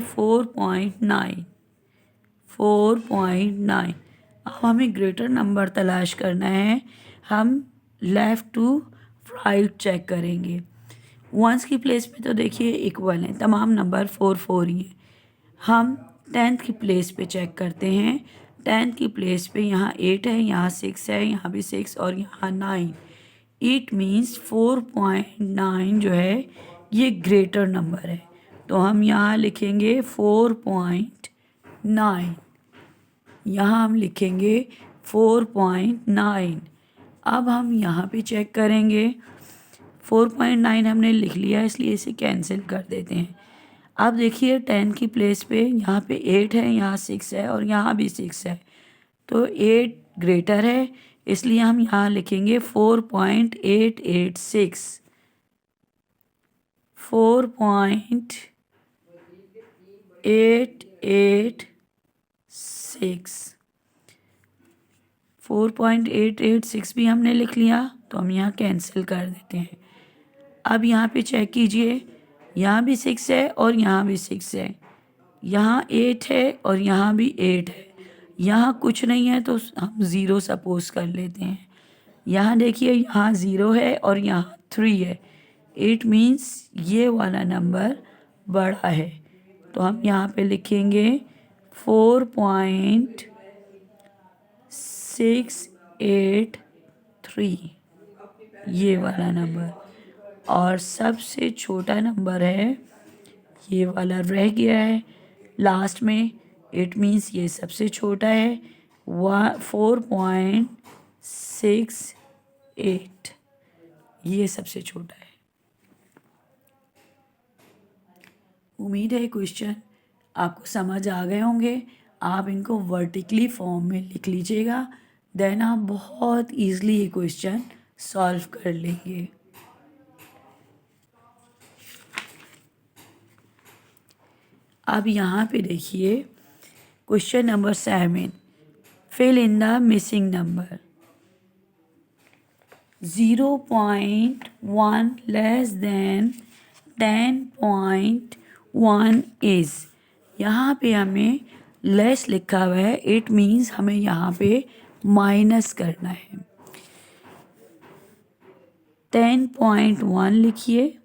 4.9। अब हमें ग्रेटर नंबर तलाश करना है। हम लेफ़्ट टू राइट चेक करेंगे। वंस की प्लेस पे तो देखिए इक्वल हैं, तमाम नंबर 4 ही हैं। हम 10th की प्लेस पे चेक करते हैं। 10th की प्लेस पे यहाँ 8 है, यहाँ 6 है, यहाँ भी 6 और यहाँ 9। इट मीन्स 4.9 जो है ये ग्रेटर नंबर है। तो हम यहाँ लिखेंगे 4.9। यहाँ हम लिखेंगे 4.9। अब हम यहाँ पे चेक करेंगे। 4.9 हमने लिख लिया, इसलिए इसे कैंसिल कर देते हैं। अब देखिए 10 की प्लेस पे यहाँ पे 8 है, यहाँ 6 है और यहाँ भी 6 है। तो 8 ग्रेटर है, इसलिए हम यहाँ लिखेंगे 4.886। 4.886 4.886 भी हमने लिख लिया, तो हम यहाँ कैंसिल कर देते हैं। अब यहाँ पे चेक कीजिए, यहाँ भी 6 है और यहाँ भी 6 है, यहाँ 8 है और यहाँ भी 8 है, यहाँ कुछ नहीं है तो हम ज़ीरो सपोज कर लेते हैं। यहाँ देखिए, यहाँ ज़ीरो है और यहाँ 3 है। इट मीन्स ये वाला नंबर बड़ा है, तो हम यहाँ पे लिखेंगे 4.683 ये वाला नंबर। और सबसे छोटा नंबर है ये वाला, रह गया है लास्ट में। इट मीन्स ये सबसे छोटा है 4.68, ये सबसे छोटा है। उम्मीद है क्वेश्चन आपको समझ आ गए होंगे। आप इनको वर्टिकली फॉर्म में लिख लीजिएगा, देन आप बहुत ईज़िली ये क्वेश्चन सॉल्व कर लेंगे। अब यहाँ पे देखिए question number 7, fill in the missing number. 0.1 less than 10.1 is. यहाँ पे हमें लेस लिखा हुआ है, इट मीन्स हमें यहाँ पे माइनस करना है। 10.1 लिखिए,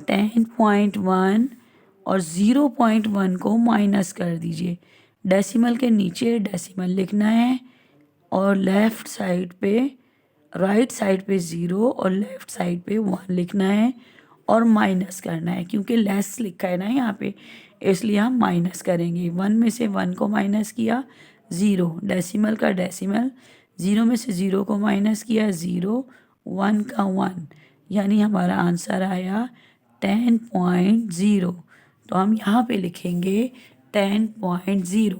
10.1 और 0.1 को माइनस कर दीजिए। डेसिमल के नीचे डेसिमल लिखना है और लेफ़्ट साइड पे, राइट साइड पे 0 और लेफ़्ट साइड पे 1 लिखना है और माइनस करना है, क्योंकि लेस लिखा है ना यहाँ पे, इसलिए हम माइनस करेंगे। 1 में से 1 को माइनस किया 0, डेसिमल का डेसिमल, 0 में से 0 को माइनस किया 0, 1 का 1, यानी हमारा आंसर आया 10.0। तो हम यहाँ पे लिखेंगे 10.0।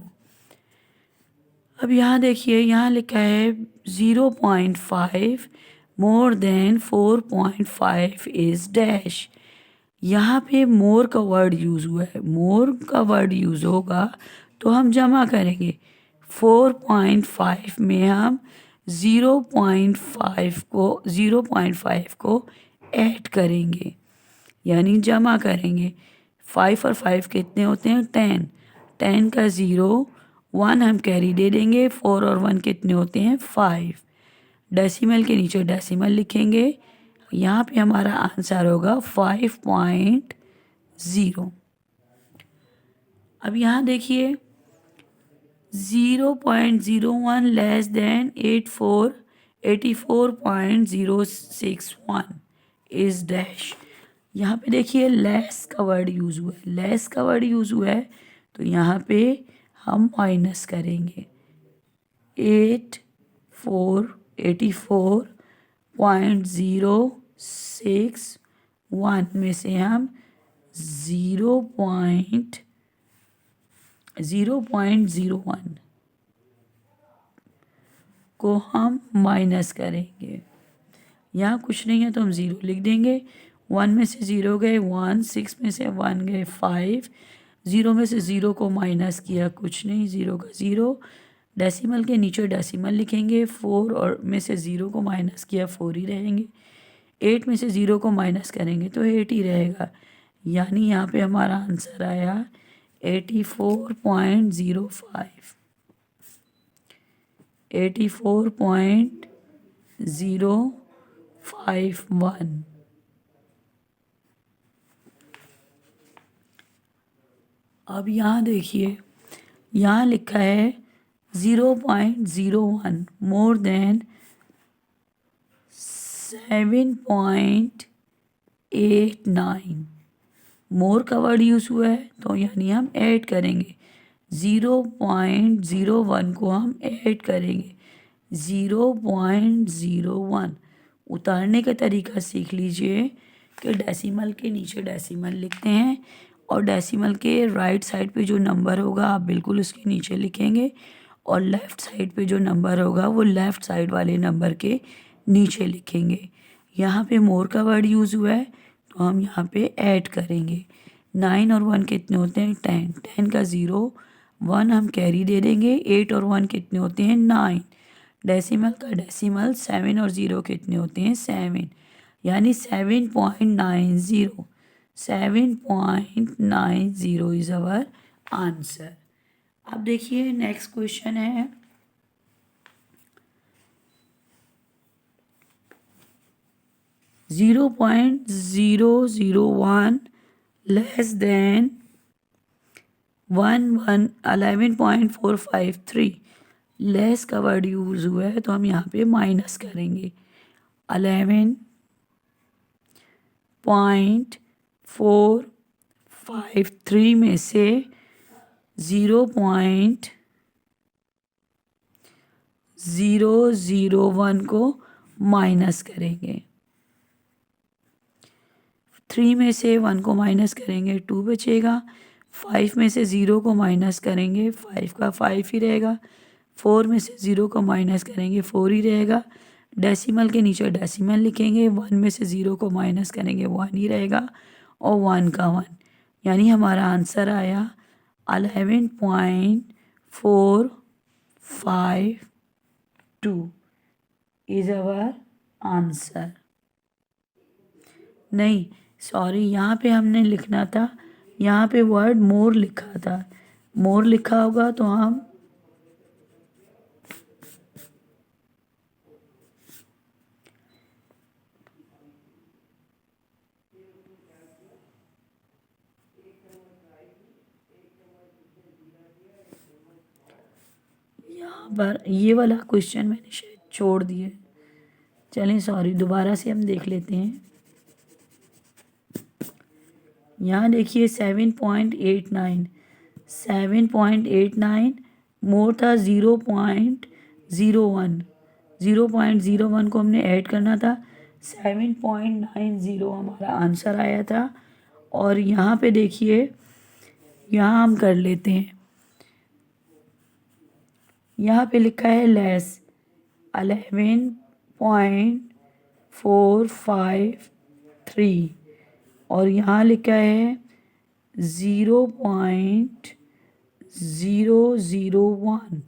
अब यहाँ देखिए, यहाँ लिखा है 0.5 मोर देन 4.5 इज डैश। यहाँ पे मोर का वर्ड यूज़ हुआ है, मोर का वर्ड यूज़ होगा तो हम जमा करेंगे। 4.5 में हम 0.5 को ऐड करेंगे, यानी जमा करेंगे। 5 और 5 कितने होते हैं? 10। 10 का 0, 1 हम कैरी दे देंगे। 4 और 1 कितने होते हैं? 5। डेसिमल के नीचे डेसिमल लिखेंगे, यहाँ पे हमारा आंसर होगा 5.0। अब यहाँ देखिए 0.01 लेस देन 84.061 इज डैश। यहाँ पे देखिए लेस का वर्ड यूज़ हुआ है, लेस का वर्ड यूज़ हुआ है तो यहाँ पे हम माइनस करेंगे। 84.061 में से हम 0.01 को हम माइनस करेंगे। यहाँ कुछ नहीं है तो हम 0 लिख देंगे। 1 में से 0 गए 1, 6 में से 1 गए 5, 0 में से 0 को माइनस किया कुछ नहीं, 0 का 0। डेसिमल के नीचे डेसिमल लिखेंगे, 4 और में से 0 को माइनस किया 4 ही रहेंगे। 8 में से 0 को माइनस करेंगे तो 8 ही रहेगा, यानी यहाँ पे हमारा आंसर आया 84.05। 84.051। अब यहाँ देखिए, यहाँ लिखा है 0.01 मोर देन 7.89। मोर का वर्ड यूज़ हुआ है तो यानी हम ऐड करेंगे। 0.01 को हम ऐड करेंगे। 0.01 उतारने का तरीका सीख लीजिए कि डेसिमल के नीचे डेसिमल लिखते हैं और डेसिमल के राइट साइड पे जो नंबर होगा आप बिल्कुल उसके नीचे लिखेंगे और लेफ़्ट साइड पे जो नंबर होगा वो लेफ़्ट साइड वाले नंबर के नीचे लिखेंगे। यहाँ पे मोर का वर्ड यूज़ हुआ है तो हम यहाँ पे ऐड करेंगे। 9 और 1 कितने होते हैं? 10। 10 का 0, 1 हम कैरी दे देंगे। 8 और 1 कितने होते हैं? 9। डेसिमल का डेसिमल 7 और 0 कितने होते हैं? 7, यानी 7.90। 7.90 इज़ आवर आंसर। अब देखिए नेक्स्ट क्वेश्चन है 0.001 लेस देन 11.453। लेस का वर्ड यूज़ हुआ है तो हम यहाँ पे माइनस करेंगे। 11.453 में से 0.001 को माइनस करेंगे। 3 में से 1 को माइनस करेंगे 2 बचेगा। 5 में से 0 को माइनस करेंगे 5 का 5 ही रहेगा। 4 में से 0 को माइनस करेंगे 4 ही रहेगा। डेसिमल के नीचे डेसिमल लिखेंगे, 1 में से 0 को माइनस करेंगे 1 ही रहेगा और 1 का 1, यानी हमारा आंसर आया 11.452 इज़ आवर आंसर। नहीं सॉरी, यहाँ पे हमने लिखना था यहाँ पे वर्ड मोर लिखा था, मोर लिखा होगा तो हम यहाँ पर ये वाला क्वेश्चन मैंने शायद छोड़ दिए, चलें सॉरी, दोबारा से हम देख लेते हैं। यहाँ देखिए 7.89, 7.89 मोर था 0.01, 0.01 को हमने ऐड करना था, 7.90 हमारा आंसर आया था। और यहाँ पे देखिए, यहाँ हम कर लेते हैं, यहाँ पे लिखा है लेस 11.453 और यहाँ लिखा है 0.001,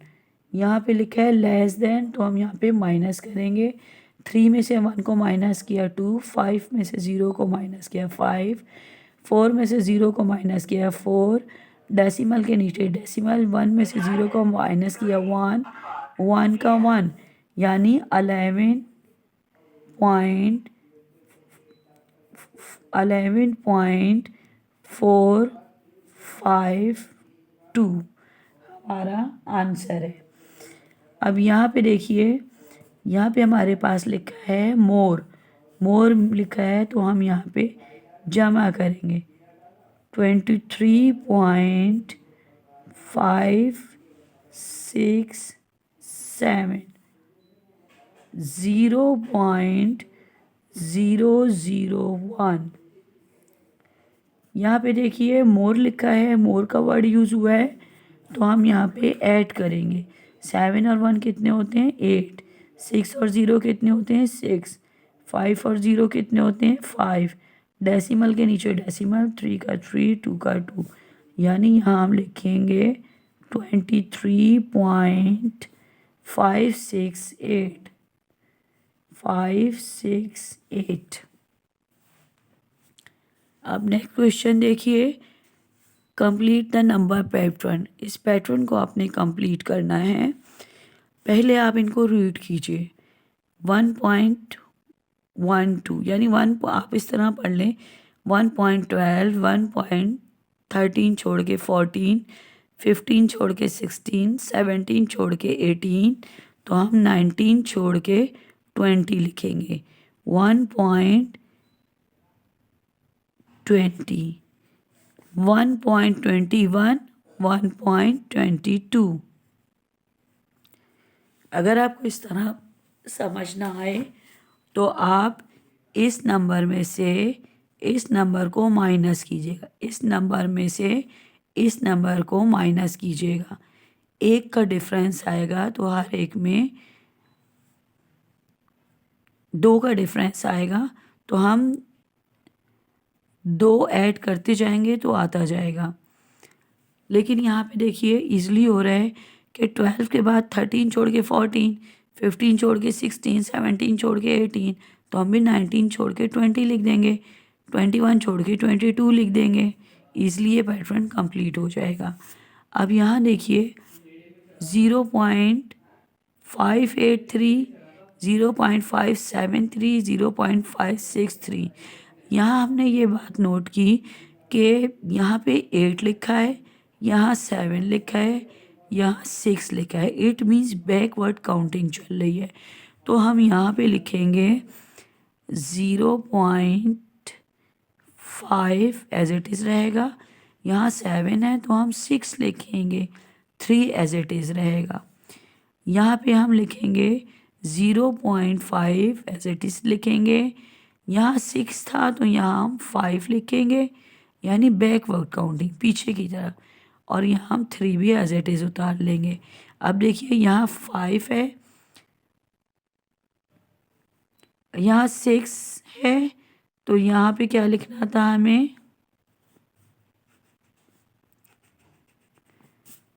यहाँ पे लिखा है लेस देन, तो हम यहाँ पे माइनस करेंगे। 3 में से 1 को माइनस किया 2, 5 में से 0 को माइनस किया 5, 4 में से 0 को माइनस किया 4, डेसिमल के नीचे डेसिमल, 1 में से 0 को माइनस किया 1, 1 का 1, यानी 11.452 हमारा आंसर है। अब यहाँ पे देखिए, यहाँ पे हमारे पास लिखा है मोर, मोर लिखा है तो हम यहाँ पे जमा करेंगे 23.567, 0.001। यहाँ पे देखिए मोर लिखा है, मोर का वर्ड यूज़ हुआ है तो हम यहाँ पे ऐड करेंगे। 7 और 1 कितने होते हैं 8, 6 और 0 कितने होते हैं 6, 5 और 0 कितने होते हैं 5, डेसिमल के नीचे डेसिमल, 3 का 3, 2 का 2, यानी यहाँ हम लिखेंगे 23.568, 568। अब नेक्स्ट क्वेश्चन देखिए, कंप्लीट द नंबर पैटर्न। इस पैटर्न को आपने कंप्लीट करना है। पहले आप इनको रीड कीजिए। 1.12 यानी 1 आप इस तरह पढ़ लें, 1.12, 1.13 छोड़ के 14, 15 छोड़ के 16, 17 छोड़ के 18, तो हम 19 छोड़ के 20 लिखेंगे। 1.20, 1.21, 1.22। अगर आपको इस तरह समझ ना आए तो आप इस नंबर में से इस नंबर को माइनस कीजिएगा, इस नंबर में से इस नंबर को माइनस कीजिएगा, 1 का डिफरेंस आएगा तो हर एक में 2 का डिफरेंस आएगा, तो हम 2 ऐड करते जाएंगे तो आता जाएगा। लेकिन यहाँ पे देखिए इजली हो रहा है कि 12 के बाद 13 छोड़ के 14, 15 छोड़ के 16, 17 छोड़ के 18, तो हम भी 19 छोड़ के 20 लिख देंगे, 21 छोड़ के 22 लिख देंगे, ईज़िली ये पैटर्न कंप्लीट हो जाएगा। अब यहाँ देखिए 0.583, 0.573, 0.563, यहाँ हमने ये बात नोट की कि यहाँ पे 8 लिखा है, यहाँ 7 लिखा है, यहाँ 6 लिखा है। इट मीन्स बैकवर्ड काउंटिंग चल रही है, तो हम यहाँ पे लिखेंगे 0.5 एज इट इज़ रहेगा, यहाँ 7 है तो हम 6 लिखेंगे, 3 एज इट इज़ रहेगा। यहाँ पे हम लिखेंगे 0.5 एज इट इज़ लिखेंगे, यहाँ 6 था तो यहाँ हम 5 लिखेंगे, यानी बैकवर्ड काउंटिंग पीछे की तरफ, और यहाँ हम 3 भी एज इट इज़ उतार लेंगे। अब देखिए यहाँ 5 है, यहाँ 6 है, तो यहाँ पे क्या लिखना था हमें,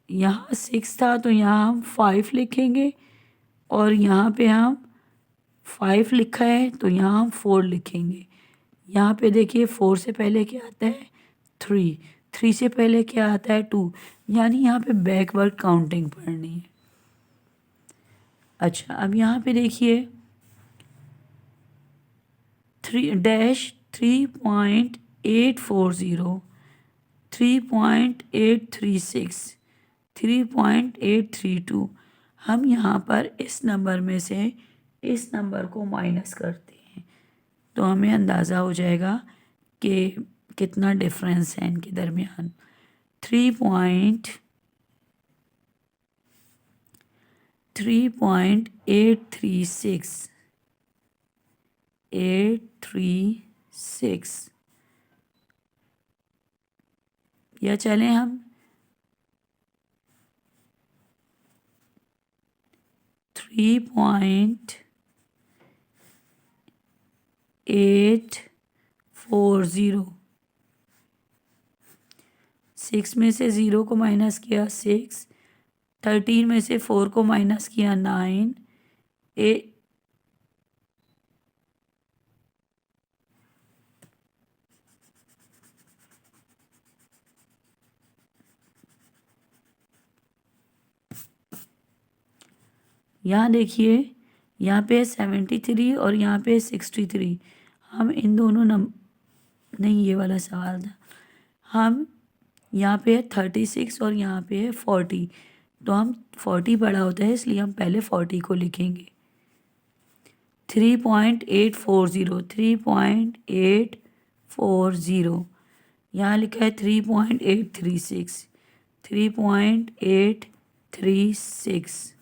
यहाँ 6 था तो यहाँ हम 5 लिखेंगे, और यहाँ पे हम 5 लिखा है तो यहाँ हम 4 लिखेंगे। यहाँ पे देखिए 4 से पहले क्या आता है 3, 3 से पहले क्या आता है 2, यानी यहाँ पे बैकवर्ड काउंटिंग पढ़नी है। अच्छा, अब यहाँ पे देखिए 3-3.840, 3.836, 3.832। हम यहाँ पर इस नंबर में से इस नंबर को माइनस करते हैं तो हमें अंदाज़ा हो जाएगा कि कितना डिफरेंस है इनके दरमियान। 3.836, 836, या चलें हम 3.840, 6 में से 0 को माइनस किया 6, 13 में से 4 को माइनस किया 9, 8, यहाँ देखिए यहाँ पे 73 और यहाँ पे 63। हम इन दोनों नहीं, ये वाला सवाल था। हम यहाँ पे है 36 और यहाँ पे है 40, तो हम 40 बड़ा होता है इसलिए हम पहले 40 को लिखेंगे। 3.840, 3.840, यहाँ लिखा है 3.836, 3.836।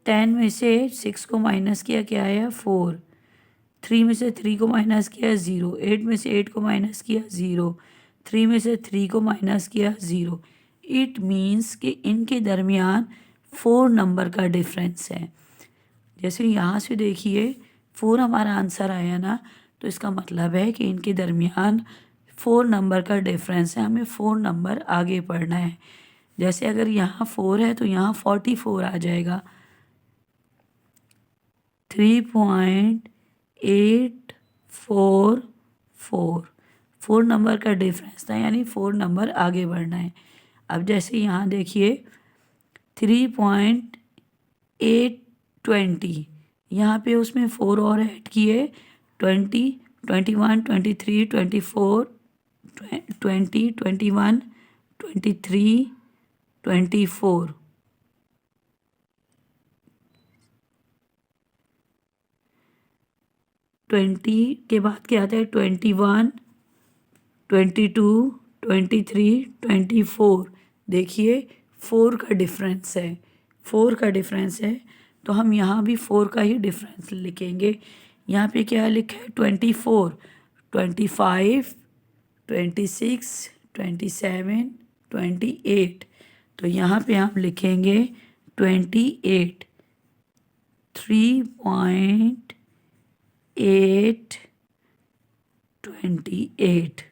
10 में से 6 को माइनस किया क्या आया 4, 3 में से 3 को माइनस किया 0, 8 में से 8 को माइनस किया 0, 3 में से 3 को माइनस किया 0। इट मीन्स कि इनके दरमियान 4 नंबर का डिफरेंस है। जैसे यहाँ से देखिए 4 हमारा आंसर आया ना, तो इसका मतलब है कि इनके दरमियान 4 नंबर का डिफरेंस है। हमें 4 नंबर आगे पढ़ना है। जैसे अगर यहाँ 4 है तो यहाँ 44 आ जाएगा। 3.844, 4 नंबर का डिफरेंस था, यानी 4 नंबर आगे बढ़ना है। अब जैसे यहाँ देखिए 3.820, यहाँ पे उसमें 4 और ऐड किए 20, 21, 23, 24, 20, 21, 23, 24। 20 के बाद क्या आता है 21, 22, 23, 24। देखिए 4 का डिफरेंस है, 4 का डिफरेंस है, तो हम यहाँ भी 4 का ही डिफरेंस लिखेंगे। यहाँ पे क्या लिखा है 24, 25, 26, 27, 28, तो यहाँ पे हम लिखेंगे 28। 3.828,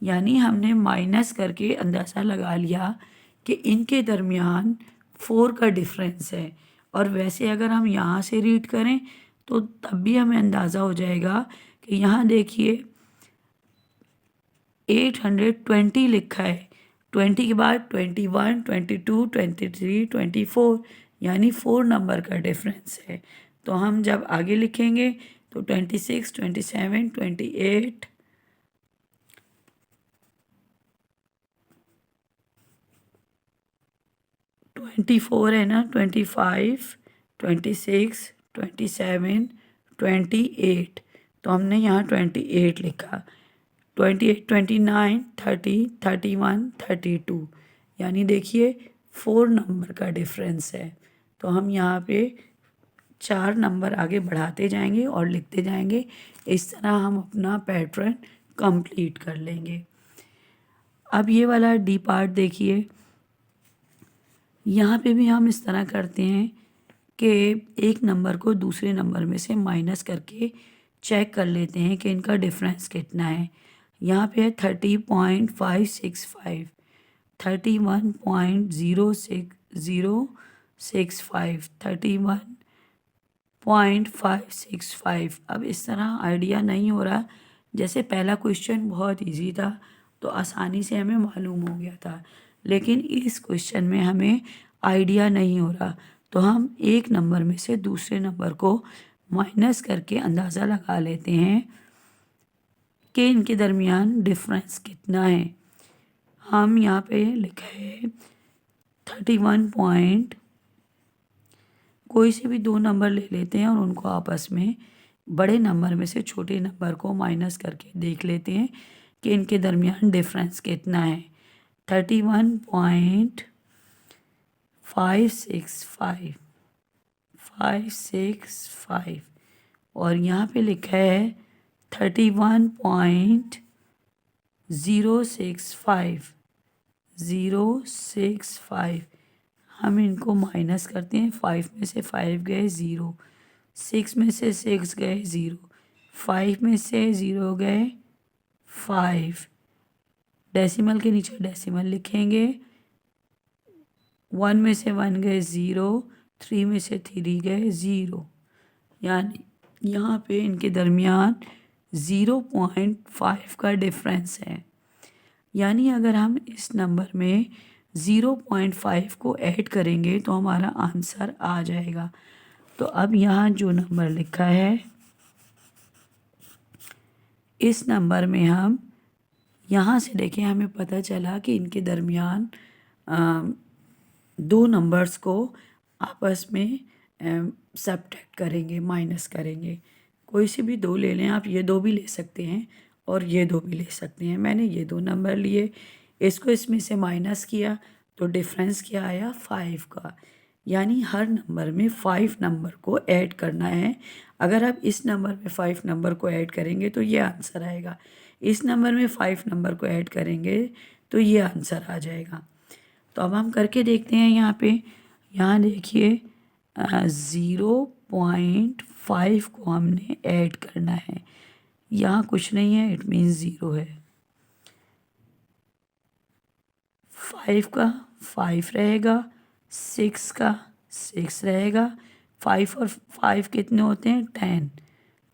यानी हमने माइनस करके अंदाज़ा लगा लिया कि इनके दरमियान 4 का डिफरेंस है। और वैसे अगर हम यहाँ से रीड करें तो तब भी हमें अंदाज़ा हो जाएगा कि यहाँ देखिए 820 लिखा है, 20 के बाद 21, 22, 23, 24, यानी 4 नंबर का डिफरेंस है। तो हम जब आगे लिखेंगे तो 26, 27, 28, 24 है ना, 25, 26, 27, 28, तो हमने यहाँ 28 लिखा। 28, 29, 30, 31, 32, यानी देखिए 4 नंबर का डिफरेंस है। तो हम यहाँ पे 4 नंबर आगे बढ़ाते जाएंगे और लिखते जाएंगे। इस तरह हम अपना पैटर्न कंप्लीट कर लेंगे। अब ये वाला डी पार्ट देखिए, यहाँ पे भी हम इस तरह करते हैं कि एक नंबर को दूसरे नंबर में से माइनस करके चेक कर लेते हैं कि इनका डिफरेंस कितना है। यहाँ पे है 30.565, 31.06065, 31.565। अब इस तरह आइडिया नहीं हो रहा, जैसे पहला क्वेश्चन बहुत इजी था तो आसानी से हमें मालूम हो गया था। लेकिन इस क्वेश्चन में हमें आइडिया नहीं हो रहा, तो हम एक नंबर में से दूसरे नंबर को माइनस करके अंदाज़ा लगा लेते हैं कि इनके दरमियान डिफरेंस कितना है। हम यहाँ पे लिखा है 31 पॉइंट, कोई से भी दो नंबर ले लेते हैं और उनको आपस में बड़े नंबर में से छोटे नंबर को माइनस करके देख लेते हैं कि इनके दरमियान डिफरेंस कितना है। 31.565 और यहाँ पे लिखा है 31.065 हम इनको माइनस करते हैं। 5 में से 5 गए 0, 6 में से 6 गए 0, 5 में से 0 गए 5, डेसिमल के नीचे डेसिमल लिखेंगे। 1 में से 1 गए 0, 3 में से 3 गए 0, यानी यहाँ पे इनके दरमियान 0.5 का डिफरेंस है। यानी अगर हम इस नंबर में 0.5 को ऐड करेंगे तो हमारा आंसर आ जाएगा। तो अब यहाँ जो नंबर लिखा है, इस नंबर में हम यहाँ से देखें, हमें पता चला कि इनके दरमियान दो नंबर्स को आपस में सब्ट्रैक्ट करेंगे, माइनस करेंगे। कोई से भी दो ले लें आप, ये दो भी ले सकते हैं और ये दो भी ले सकते हैं। मैंने ये दो नंबर लिए, इसको इसमें से माइनस किया तो डिफरेंस क्या आया 5 का। यानी हर नंबर में 5 नंबर को ऐड करना है। अगर आप इस नंबर में 5 नंबर को ऐड करेंगे तो ये आंसर आएगा, इस नंबर में 5 नंबर को ऐड करेंगे तो ये आंसर आ जाएगा। तो अब हम करके देखते हैं। यहाँ पे यहाँ देखिए 0.5 को हमने ऐड करना है। यहाँ कुछ नहीं है, इट मीन्स 0 है। 5 का 5 रहेगा, 6 का 6 रहेगा। 5 और 5 कितने होते हैं 10,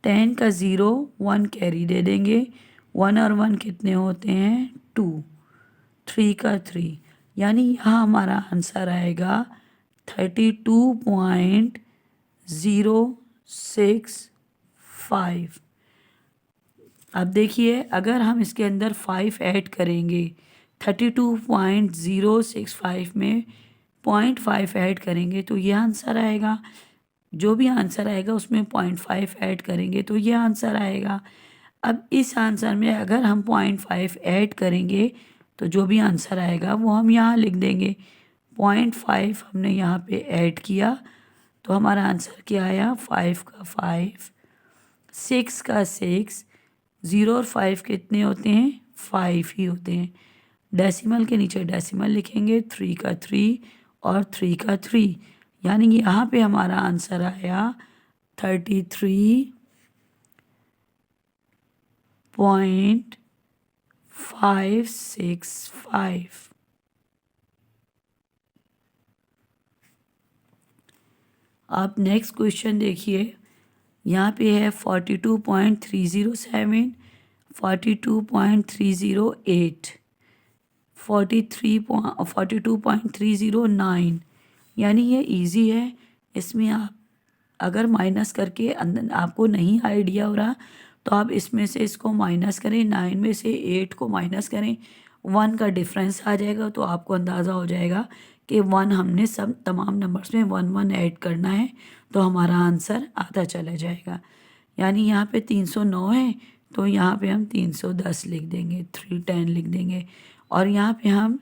10 का 0 1 कैरी दे देंगे। 1 और 1 कितने होते हैं 2, 3 का 3, यानी यहाँ हमारा आंसर आएगा 32.065। अब देखिए अगर हम इसके अंदर 5 ऐड करेंगे, 32.065 में 0.5 ऐड करेंगे तो ये आंसर आएगा। जो भी आंसर आएगा उसमें 0.5 ऐड करेंगे तो ये आंसर आएगा। अब इस आंसर में अगर हम 0.5 ऐड करेंगे तो जो भी आंसर आएगा वो हम यहाँ लिख देंगे। 0.5 हमने यहाँ पे ऐड किया तो हमारा आंसर क्या आया, 5 का 5, 6 का 6, 0 और 5 कितने होते हैं 5 ही होते हैं। डेसिमल के नीचे डेसिमल लिखेंगे, 3 का 3 और 3 का 3, यानी यहाँ पे हमारा आंसर आया 33.565। आप नेक्स्ट क्वेश्चन देखिए। यहाँ पे है 42.307, 42.308, 42.309, यानी ये इजी है। इसमें आप अगर माइनस करके अंदर आपको नहीं आइडिया हो रहा तो आप इसमें से इसको माइनस करें, 9 में से 8 को माइनस करें, 1 का डिफरेंस आ जाएगा तो आपको अंदाज़ा हो जाएगा कि 1 हमने सब तमाम नंबर्स में 1 1 ऐड करना है तो हमारा आंसर आता चला जाएगा। यानी यहाँ पे 309 है तो यहाँ पे हम 310 लिख देंगे, 310 लिख देंगे। और यहाँ पे हम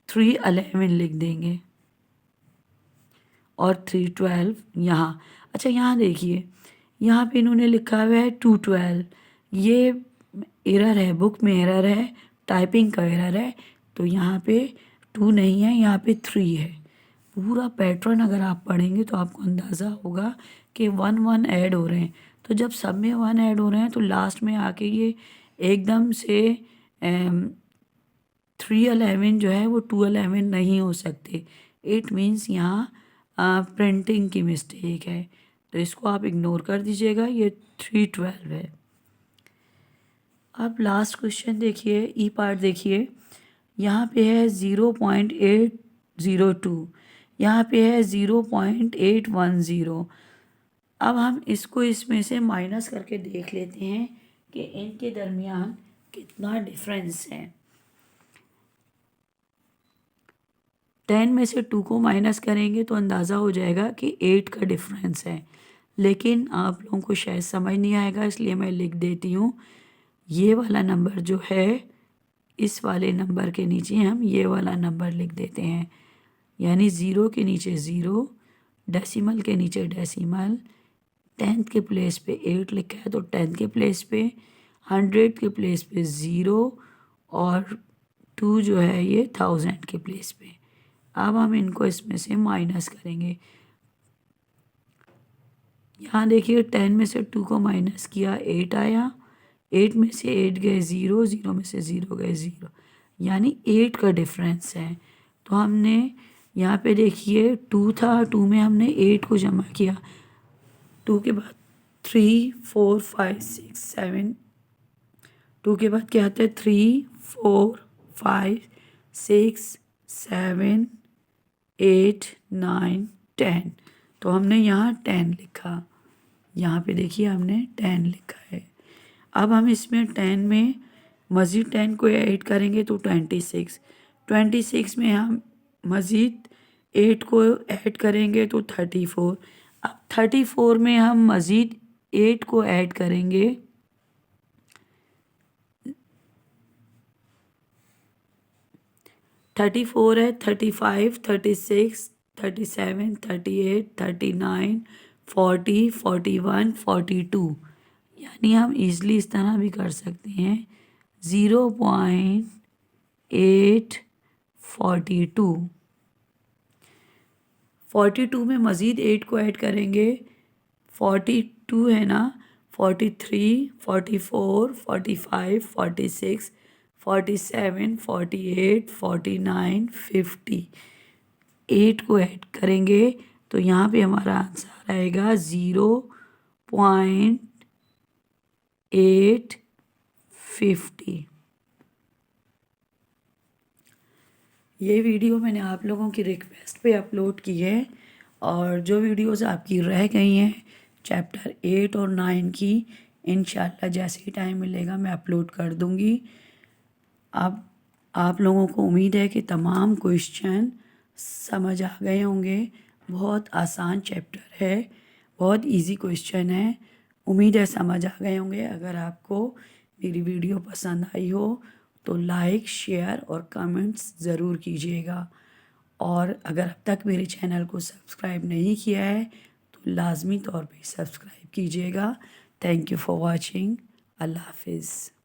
311 लिख देंगे और 312 यहाँ। अच्छा यहाँ देखिए, यहाँ पे इन्होंने लिखा हुआ है 212, ये एरर है, बुक में एरर है, टाइपिंग का एरर है। तो यहाँ पे 2 नहीं है, यहाँ पे 3 है। पूरा पैटर्न अगर आप पढ़ेंगे तो आपको अंदाज़ा होगा कि 1 1 ऐड हो रहे हैं। तो जब सब में 1 ऐड हो रहे हैं तो लास्ट में आके ये एकदम से 311 जो है वो 211 नहीं हो सकते। इट मीन्स यहाँ प्रिंटिंग की मिस्टेक है, तो इसको आप इग्नोर कर दीजिएगा, ये 312 है। अब लास्ट क्वेश्चन देखिए, ई पार्ट देखिए। यहाँ पे है 0.802, यहाँ पे है 0.810। अब हम इसको इसमें से माइनस करके देख लेते हैं कि इनके दरमियान कितना डिफरेंस है। 10 में से 2 को माइनस करेंगे तो अंदाज़ा हो जाएगा कि 8 का डिफरेंस है, लेकिन आप लोगों को शायद समझ नहीं आएगा, इसलिए मैं लिख देती हूँ। ये वाला नंबर जो है, इस वाले नंबर के नीचे हम ये वाला नंबर लिख देते हैं, यानी 0 के नीचे 0, डेसिमल के नीचे डेसिमल, 10th के प्लेस पे 8 लिखा है तो 10th के प्लेस पे, 100 के प्लेस पे 0 और 2 जो है ये 1000 के प्लेस पे। अब हम इनको इसमें से माइनस करेंगे। यहाँ देखिए 10 में से 2 को माइनस किया 8 आया, 8 में से 8 गए 0, 0 में से 0 गए 0, यानी 8 का डिफरेंस है। तो हमने यहाँ पे देखिए 2 था, 2 में हमने 8 को जमा किया, 2 के बाद 3 4 5 6 7, 2 के बाद क्या आता है 3 4 5 6 7 8 9 10। तो हमने यहाँ 10 लिखा, यहाँ पे देखिए हमने 10 लिखा है। अब हम इसमें 10 में मज़ीद 10 को ऐड करेंगे तो 26, 26 में हम मज़ीद 8 को ऐड करेंगे तो 34। अब 34 में हम मज़ीद 8 को ऐड करेंगे, 34 है, 35 36 37 38 39 40 41 42, यानी हम इजली इस तरह भी कर सकते हैं 0.842। 42 में मज़ीद 8 को ऐड करेंगे, 42 है ना, 43 44 45 46 47 48 49 50, 8 को ऐड करेंगे तो यहाँ पे हमारा आंसर आएगा 0.850। ये वीडियो मैंने आप लोगों की रिक्वेस्ट पे अपलोड की है, और जो वीडियोस आपकी रह गई हैं चैप्टर 8 और 9 की, इंशाल्लाह जैसे ही टाइम मिलेगा मैं अपलोड कर दूँगी। अब आप लोगों को उम्मीद है कि तमाम क्वेश्चन समझ आ गए होंगे। बहुत आसान चैप्टर है, बहुत इजी क्वेश्चन है, उम्मीद है समझ आ गए होंगे। अगर आपको मेरी वीडियो पसंद आई हो तो लाइक शेयर और कमेंट्स ज़रूर कीजिएगा, और अगर अब तक मेरे चैनल को सब्सक्राइब नहीं किया है तो लाजमी तौर पे सब्सक्राइब कीजिएगा। Thank you for watching. अल्लाह हाफिज़।